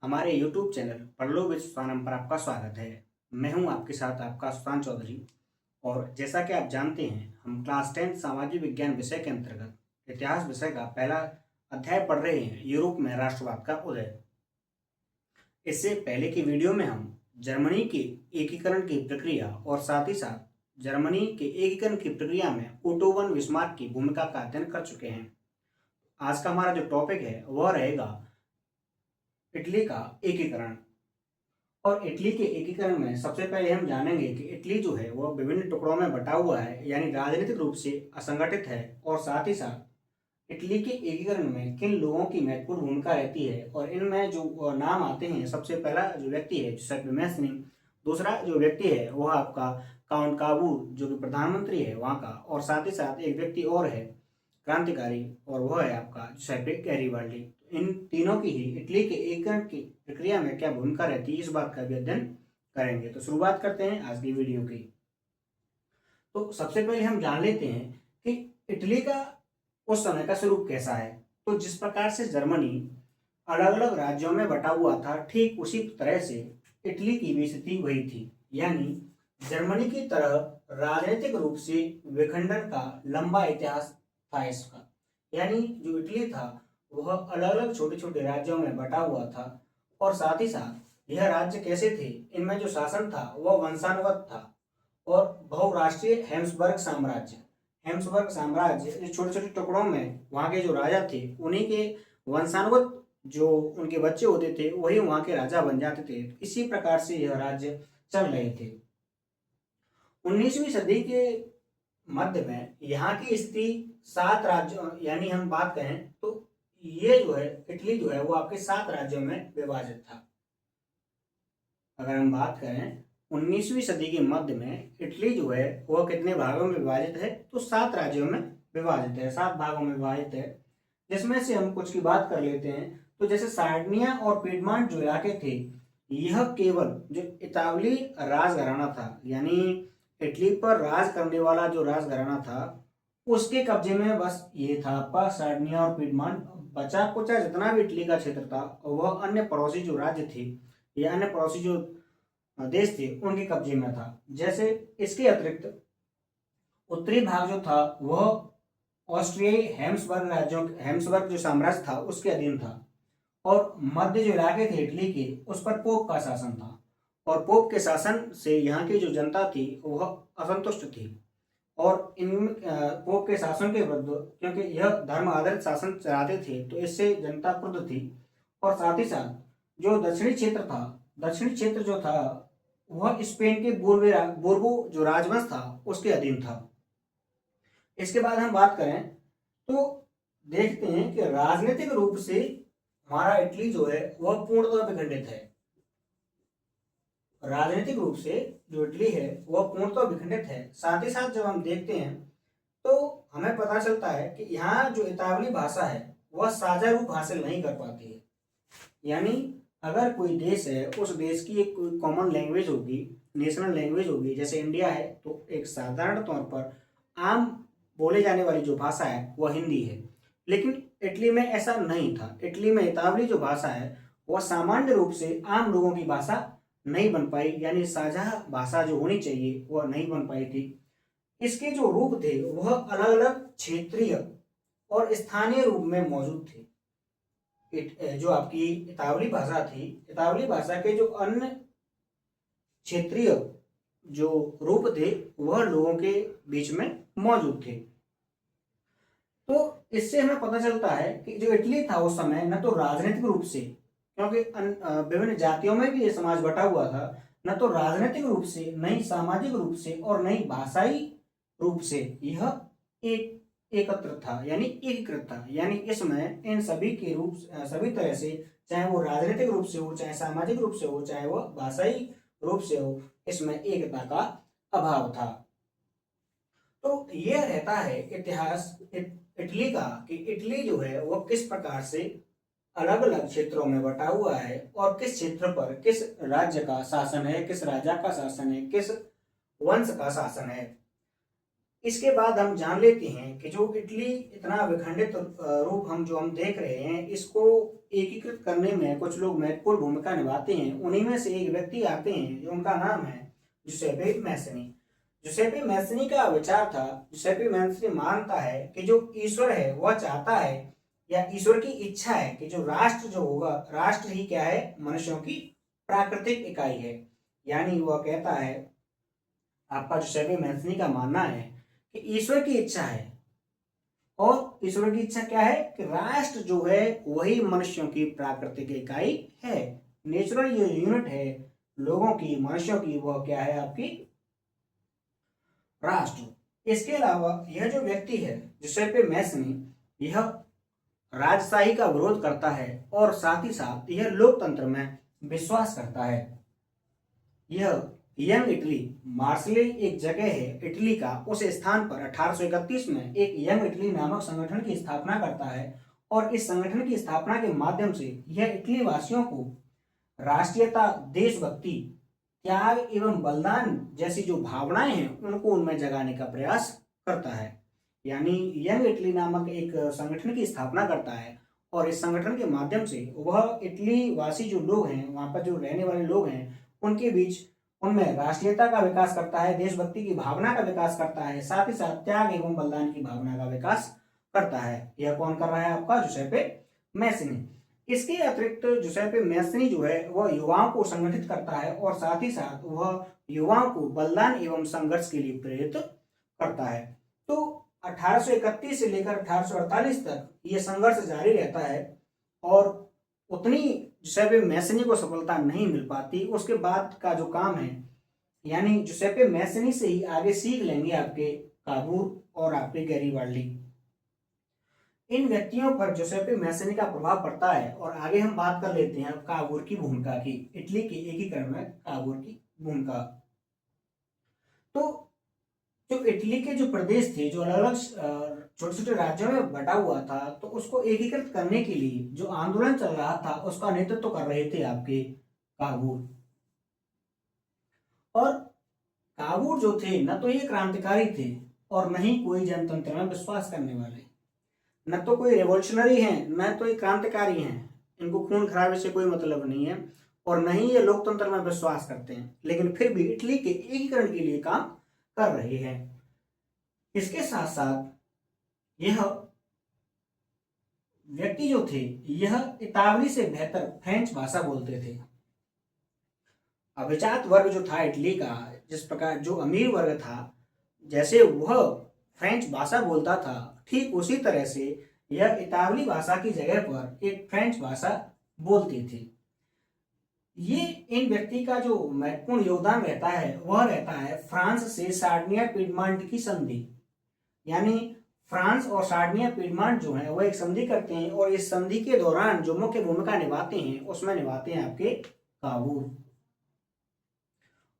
हमारे YouTube channel परलोक with सुल्तान पर आपका स्वागत है। मैं हूं आपके साथ आपका सुल्तान चौधरी। और जैसा कि आप जानते हैं, हम क्लास 10 सामाजिक विज्ञान विषय के अंतर्गत इतिहास विषय का पहला अध्याय पढ़ रहे हैं, यूरोप में राष्ट्रवाद का उदय। इससे पहले की वीडियो में हम जर्मनी के एकीकरण की प्रक्रिया और साथ ही साथ जर्मनी के एकीकरण की प्रक्रिया में ओटो वन बिस्मार्क की भूमिका का अध्ययन कर चुके हैं। आज का हमारा जो टॉपिक है वह रहेगा इटली का एकीकरण। और इटली के एकीकरण में सबसे पहले हम जानेंगे कि इटली जो है वह विभिन्न टुकड़ों में बटा हुआ है, यानी राजनीतिक रूप से असंगठित है। और साथ ही साथ इटली के एकीकरण में किन लोगों की महत्वपूर्ण भूमिका रहती है, और इनमें जो नाम आते हैं, सबसे पहला जो व्यक्ति है जुसेप्पे मैज़नी। दूसरा जो व्यक्ति है वह आपका काउंट काबू, जो कि प्रधानमंत्री है वहाँ का। और साथ ही साथ एक व्यक्ति और है क्रांतिकारी, और वह है आपका जुसेप्पे गैरिबाल्डी। इन तीनों की ही इटली के एकीकरण की प्रक्रिया में क्या भूमिका रहती है, इस बात का भी अध्ययन करेंगे। तो शुरुआत करते हैं आज की वीडियो की। तो सबसे पहले हम जान लेते हैं कि इटली का उस समय का स्वरूप कैसा है। तो जिस प्रकार से जर्मनी अलग अलग राज्यों में बटा हुआ था, ठीक उसी तरह से इटली की भी स्थिति वही थी। यानी जर्मनी की तरह राजनीतिक रूप से विखंडन का लंबा इतिहास था इसका। यानी जो इटली था वह अलग अलग छोटे छोटे राज्यों में बटा हुआ था। और साथ ही साथ यह राज्य कैसे थे, इनमें जो शासन था वह वंशानुगत था। और बहुराष्ट्रीय हेम्सबर्ग साम्राज्य छोटे छोटे टुकड़ों में वहाँ के जो राजा थे उन्हीं के वंशानुगत जो उनके बच्चे होते थे वही वहाँ के राजा बन जाते थे। इसी प्रकार से यह राज्य चल रहे थे। 19वीं सदी के मध्य में यहाँ की स्थिति 7 राज्यों, यानी हम बात करें तो ये जो है इटली जो है वो आपके 7 राज्यों में विभाजित था। अगर हम बात करें 19वीं सदी के मध्य में इटली जो है वह कितने भागों में विभाजित है, तो 7 राज्यों में विभाजित है, 7 भागों में विभाजित है। जिसमें से हम कुछ की बात कर लेते हैं। तो जैसे सार्डिनिया और पीडमॉन्ट जो इलाके थे, यह केवल जो इतावली राजघराना था, यानी इटली पर राज करने वाला जो राजघराना था उसके कब्जे में बस ये था आपका सार्डिनिया और पीडमॉन्ट। बचा कुचा जितना भी इटली का क्षेत्र था वह अन्य पड़ोसी जो राज्य थे या अन्य पड़ोसी जो देश थे उनके कब्जे में था। जैसे इसके अतिरिक्त उत्तरी भाग जो था वह ऑस्ट्रियाई हेम्सबर्ग जो साम्राज्य था उसके अधीन था। और मध्य जो इलाके थे इटली के, उस पर पोप का शासन था। और पोप के शासन से यहाँ की जो जनता थी वह असंतुष्ट थी। और इन पोप के शासन के विरुद्ध, क्योंकि यह धर्म आधारित शासन चलाते थे, तो इससे जनता क्रुद्ध थी। और साथ ही साथ जो दक्षिणी क्षेत्र जो था वह स्पेन के बोर्बो जो राजवंश था उसके अधीन था। इसके बाद हम बात करें तो देखते हैं कि राजनीतिक रूप से हमारा इटली जो है वह पूर्णतः विखंडित है। राजनीतिक रूप से जो इटली है वह पूर्णतः विखंडित है। साथ ही साथ जब हम देखते हैं तो हमें पता चलता है कि यहाँ जो इतावली भाषा है वह साझा रूप हासिल नहीं कर पाती है। यानी अगर कोई देश है, उस देश की एक कोई कॉमन लैंग्वेज होगी, नेशनल लैंग्वेज होगी। जैसे इंडिया है तो एक साधारण तौर पर आम बोले जाने वाली जो भाषा है वह हिंदी है। लेकिन इटली में ऐसा नहीं था। इटली में इतावली जो भाषा है वह सामान्य रूप से आम लोगों की भाषा नहीं बन पाई, यानी साझा भाषा जो होनी चाहिए वह नहीं बन पाई थी। इसके जो रूप थे वह अलग अलग क्षेत्रीय और स्थानीय रूप में मौजूद थे। जो आपकी इतावली भाषा थी, इतावली भाषा के जो अन्य क्षेत्रीय जो रूप थे वह लोगों के बीच में मौजूद थे। तो इससे हमें पता चलता है कि जो इटली था उस समय न तो राजनीतिक रूप से, क्योंकि विभिन्न जातियों में भी ये समाज बटा हुआ था, न तो राजनीतिक रूप से, न ही सामाजिक रूप से और न ही भाषाई रूप से यह एक एकत्र था, यानी एकीकृत था। यानी इसमें इन सभी के रूप सभी तरह से, चाहे वो राजनीतिक रूप से हो, चाहे सामाजिक रूप से हो, चाहे वो भाषाई रूप से हो, इसमें एकता का अभाव था। तो यह रहता है इतिहास इटली का कि इटली जो है वो किस प्रकार से अलग अलग क्षेत्रों में बटा हुआ है और किस क्षेत्र पर किस राज्य का शासन है, किस राजा का शासन है, किस वंश का शासन है। इसके बाद हम जान लेते हैं कि जो इटली इतना विखंडित रूप हम देख रहे हैं, इसको एकीकृत करने में कुछ लोग महत्वपूर्ण भूमिका निभाते हैं। उन्हीं में से एक व्यक्ति आते हैं जो उनका नाम है जुसेपे मैसनी। जुसेपे मैसनी का विचार था, जुसेपे मैसनी मानता है कि जो ईश्वर है वह चाहता है या ईश्वर की इच्छा है कि जो राष्ट्र जो होगा, राष्ट्र ही क्या है, मनुष्यों की प्राकृतिक इकाई है। यानी वह कहता है, आपका जुसेपे मैसनी का मानना है कि ईश्वर की इच्छा है, और ईश्वर की इच्छा क्या है कि राष्ट्र जो है वही मनुष्यों की प्राकृतिक इकाई है। नेचुरल ये यूनिट है लोगों की, मनुष्यों की, वह क्या है, आपकी राष्ट्र। इसके अलावा यह जो व्यक्ति है जुसेपे मैसनी, यह राजशाही का विरोध करता है और साथ ही साथ यह लोकतंत्र में विश्वास करता है। यह यंग इटली, मार्सले एक जगह है इटली का, उस स्थान पर 1831 में एक यंग इटली नामक संगठन की स्थापना करता है, और इस संगठन की स्थापना के माध्यम से यह इटली वासियों को राष्ट्रीयता, देशभक्ति, त्याग एवं बलिदान जैसी जो भावनाएं हैं उनको उनमें जगाने का प्रयास करता है। यानी यंग इटली नामक एक संगठन की स्थापना करता है, और इस संगठन के माध्यम से वह इटली वासी जो लोग हैं, वहां पर जो रहने वाले लोग हैं, उनके बीच उनमें राष्ट्रीयता का विकास करता है, देशभक्ति की भावना का विकास करता है, साथ ही साथ त्याग एवं बलिदान की भावना का विकास करता है। यह कौन कर रहा है, आपका जुसेपे मैसनी। इसके अतिरिक्त जुसेपे मैसनी जो है वह युवाओं को संगठित करता है, और साथ ही साथ वह युवाओं को बलिदान एवं संघर्ष के लिए प्रेरित करता है। तो 1831 से लेकर 1848 तक यह संघर्ष जारी रहता है, और उतनी जुसेपे मैसनी को सफलता नहीं मिल पाती। उसके बाद का जो काम है, यानी जुसेपे मैसनी से ही आगे सीख लेंगे आपके काबूर और आपके गैरीबाल्डी। इन व्यक्तियों पर जुसेपे मैसनी का प्रभाव पड़ता है, और आगे हम बात कर लेते हैं काबूर की भूमिका की, इटली के एकीकरण में काबूर की भूमिका। तो जो इटली के जो प्रदेश थे, जो अलग अलग छोटे छोटे राज्यों में बटा हुआ था, तो उसको एकीकृत करने के लिए जो आंदोलन चल रहा था उसका नेतृत्व कर रहे थे आपके काबूर। और काबूर जो थे, न तो ये क्रांतिकारी थे और न ही कोई जनतंत्र में विश्वास करने वाले, न तो कोई रेवोल्यूशनरी हैं, न तो ये क्रांतिकारी हैं, इनको खून खराबे से कोई मतलब नहीं है, और न ही ये लोकतंत्र में विश्वास करते हैं, लेकिन फिर भी इटली के एकीकरण के लिए काम कर रहे हैं। इसके साथ साथ यह व्यक्ति जो थे, यह इतावली से बेहतर फ्रेंच भाषा बोलते थे। अभिजात वर्ग जो था इटली का, जिस प्रकार जो अमीर वर्ग था, जैसे वह फ्रेंच भाषा बोलता था, ठीक उसी तरह से यह इतावली भाषा की जगह पर एक फ्रेंच भाषा बोलते थे। ये इन व्यक्ति का जो महत्वपूर्ण योगदान रहता है वह रहता है फ्रांस से सार्डिनिया पीडमांट की संधि। यानी फ्रांस और सार्डिनिया पीडमांट जो है वह एक संधि करते हैं, और इस संधि के दौरान जो मुख्य भूमिका निभाते हैं उसमें निभाते हैं आपके काबूर।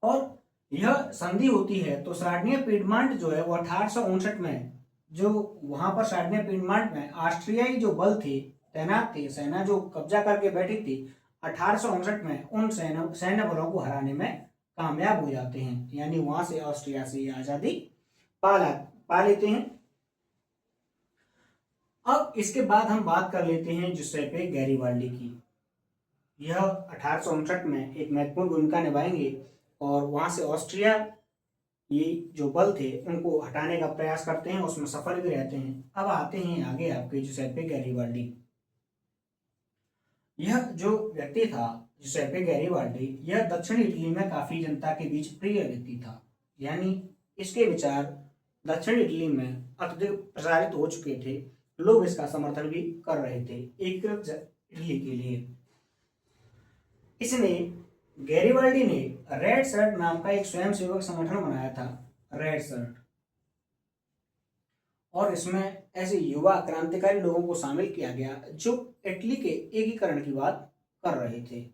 और यह संधि होती है तो सार्डिनिया पीडमांट जो है वो 1859 में, जो वहां पर सार्डिनिया पीडमांट में ऑस्ट्रियाई जो बल थे, तैनात थे, सेना जो कब्जा करके बैठी थी, 1859 में उन सैन्य बलों को हराने में कामयाब हो जाते हैं। यानी वहां से ऑस्ट्रिया से आजादी पा लेते हैं। अब इसके बाद हम बात कर लेते हैं जुसेपे गैरीबाल्डी की। यह 1859 में एक महत्वपूर्ण भूमिका निभाएंगे, और वहां से ऑस्ट्रिया ये जो बल थे उनको हटाने का प्रयास करते हैं, उसमें सफल भी रहते हैं। अब आते हैं आगे आपके जुसेपे गैरीबाल्डी। यह जो व्यक्ति था जुसेपे गैरीबाल्डी, यह दक्षिण इटली में काफी जनता के बीच प्रिय व्यक्ति था। यानी इसके विचार दक्षिण इटली में अत्यधिक प्रसारित हो चुके थे, लोग इसका समर्थन भी कर रहे थे एकीकृत इटली के लिए। इसने गैरीबाल्डी ने रेड शर्ट नाम का एक स्वयंसेवक संगठन बनाया था, रेड शर्ट, और इसमें ऐसे युवा क्रांतिकारी लोगों को शामिल किया गया जो इटली के एकीकरण की बात कर रहे थे।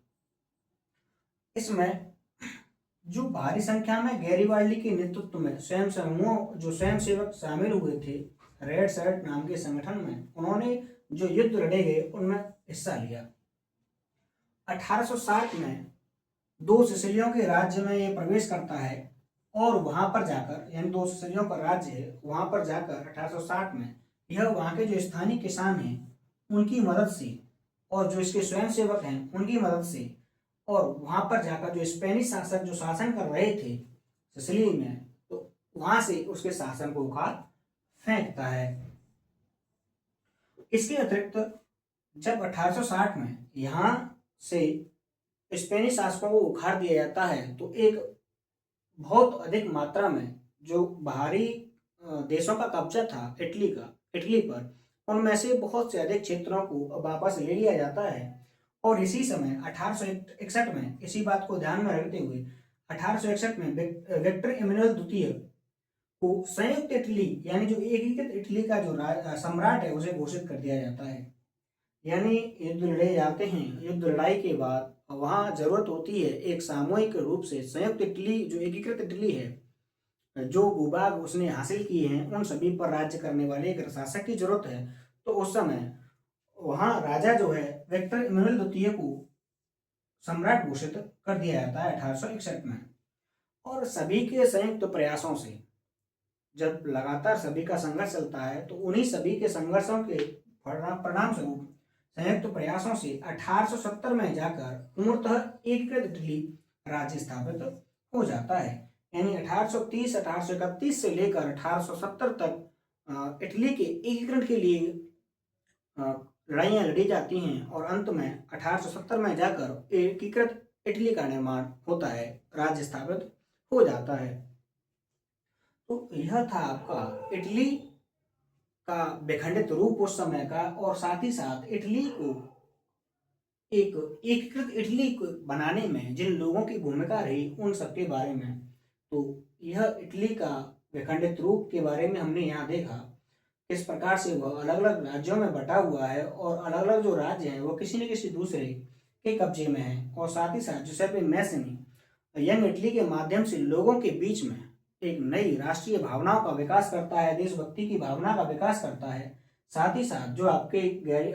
इसमें जो भारी संख्या में गैरीबाल्डी के नेतृत्व में स्वयंसेवक शामिल हुए थे रेड शर्ट नाम के संगठन में, उन्होंने जो युद्ध लड़े गए उनमें हिस्सा लिया। 1860 में दो सिसिलियों के राज्य में यह प्रवेश करता है, और वहां पर जाकर, यानी 200 सदियों का राज्य है, वहां पर जाकर 1860 में यह वहां के जो स्थानीय किसान हैं उनकी मदद से और जो इसके स्वयं सेवक हैं उनकी मदद से, और वहां पर जाकर जो स्पेनिश शासक जो शासन कर रहे थे सिसिली में, तो वहां से उसके शासन को उखाड़ फेंकता है। इसके अतिरिक्त जब 1860 में यहाँ से स्पेनिश शासकों को उखाड़ दिया जाता है तो एक बहुत अधिक मात्रा में जो बाहरी देशों का कब्जा था इटली पर, उनमें से बहुत से अधिक क्षेत्रों को वापस ले लिया जाता है। और इसी समय 1861 में इसी बात को ध्यान में रखते हुए 1861 में विक्टर इमैनुअल द्वितीय को संयुक्त इटली यानी जो एकीकृत इटली का जो सम्राट है उसे घोषित कर दिया जाता है। यानी युद्ध लड़े जाते हैं, युद्ध लड़ाई के बाद वहां जरूरत होती है एक सामूहिक रूप से संयुक्त इटली जो एकीकृत इटली है, जो भूभाग उसने हासिल किए हैं उन सभी पर राज्य करने वाले एक शासक की जरूरत है। तो उस समय वहां राजा जो है विक्टर इमैनुअल द्वितीय को सम्राट घोषित कर दिया जाता है 1861 में। और सभी के संयुक्त प्रयासों से जब लगातार सभी का संघर्ष चलता है तो उन्हीं सभी के संघर्षों के परिणाम स्वरूप संयुक्त प्रयासों से 1870 में जाकर पूर्णतः एकीकृत इटली राज्य स्थापित हो जाता है। यानी 1830-1831 से लेकर 1870 तक इटली के एकीकरण के लिए लड़ाइयाँ लड़ी जाती हैं और अंत में 1870 में जाकर एकीकृत इटली का निर्माण होता है, राज्य स्थापित हो जाता है। तो यह था आपका इटली का विखंडित रूप उस समय का, और साथ ही साथ इटली को एक एकीकृत इटली को बनाने में जिन लोगों की भूमिका रही उन सबके बारे में। तो यह इटली का विखंडित रूप के बारे में हमने यहाँ देखा किस प्रकार से वह अलग अलग राज्यों में बटा हुआ है और अलग अलग जो राज्य हैं वो किसी न किसी दूसरे के कब्जे में है। और साथ ही साथ जुसेप्पे मैज़नी यंग इटली के माध्यम से लोगों के बीच में एक नई राष्ट्रीय भावनाओं का विकास करता है, देशभक्ति की भावना का विकास करता है। साथ ही साथ जो आपके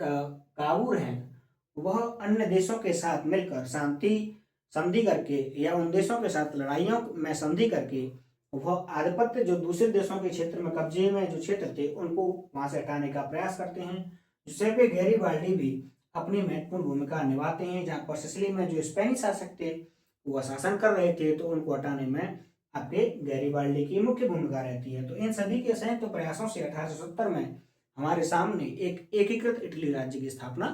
काबूर हैं वह अन्य देशों के साथ मिलकर शांति संधि करके या उन देशों के साथ लड़ाइयों में संधि करके वह आधिपत्य जो दूसरे देशों के क्षेत्र में कब्जे में जो क्षेत्र थे उनको वहां से हटाने का प्रयास करते हैं। जुसेप्पे गैरिबाल्डी भी अपनी महत्वपूर्ण भूमिका निभाते हैं, जहाँ पर सिसिली में जो स्पेनिश शासक थे वह शासन कर रहे थे तो उनको हटाने में आपके गैरिबाल्डी की मुख्य भूमिका रहती है। तो इन सभी के संयुक्त प्रयासों से 1870 में हमारे सामने एक एकीकृत इटली राज्य की स्थापना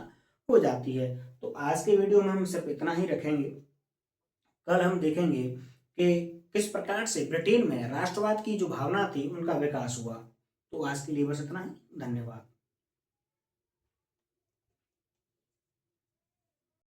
हो जाती है। तो आज के वीडियो में हम सिर्फ इतना ही रखेंगे। कल हम देखेंगे कि किस प्रकार से ब्रिटेन में राष्ट्रवाद की जो भावना थी उनका विकास हुआ। तो आज के लिए बस इतना ही। धन्यवाद।